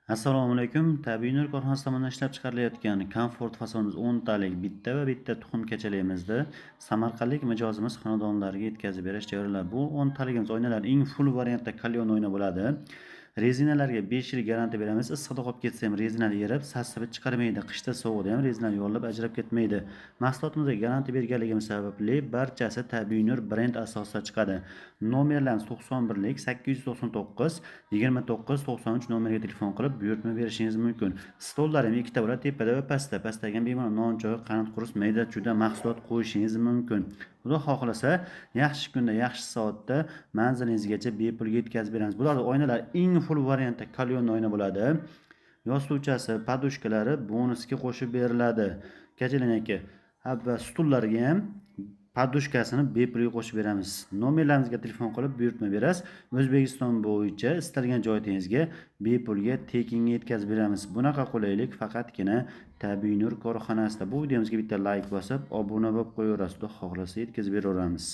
Assalomu alaykum. Tabiiy nur korxonasi tomonidan ishlab chiqarilayotgan komfort fasonimiz 10 talik bitta va bitta tuxum kachaligimizda samarqandlik mijozimiz xonadonlariga yetkazib berish choralari. Bu 10 taligimiz oynalar eng full variantda kalyon oyna bo'ladi. Rezinalarga 5 yil garantiya beramiz. Issiqda qolib ketsa ham rezinani yerib, sasibit chiqarmaydi. Qishda sovuqda ham rezinani yollab ajrab ketmaydi. Mahsulotimizga garantiya berganligimiz sababli barchasi Tabiiy nur brend asosida chiqadi. Nomerlarimiz 91lik 899 29 93 nomeriga telefon qilib buyurtma berishingiz mumkin. Stollar ham ikkita bo'ladi, tepada va pastda. Pastdagi ham bemalol non, choy, qanot qurus, mayda juda mahsulot qo'yishingiz mumkin. Xudo xohlasa, yaxshi kunda, yaxshi soatda manzilingizgacha bepul yetkazib beramiz. Bular oynalar eng full variantda kalyon oyna bo'ladi. Yozuvchasi, podushkalari bonusga qo'shib beriladi. Kachalanaki va stullarga ham podushkasini bepulga qo'shib beramiz. Nomerlarimizga telefon qilib buyurtma berasiz. O'zbekiston bo'yicha istalgan joyingizga bepulga tekinga yetkazib beramiz. Bunaqa qulaylik faqatgina Tabiiy nur korxonasida. Bu videomizga bitta like bosib, obuna bo'lib qo'yaverasiz. Xudo xohlasa yetkazib beraveramiz.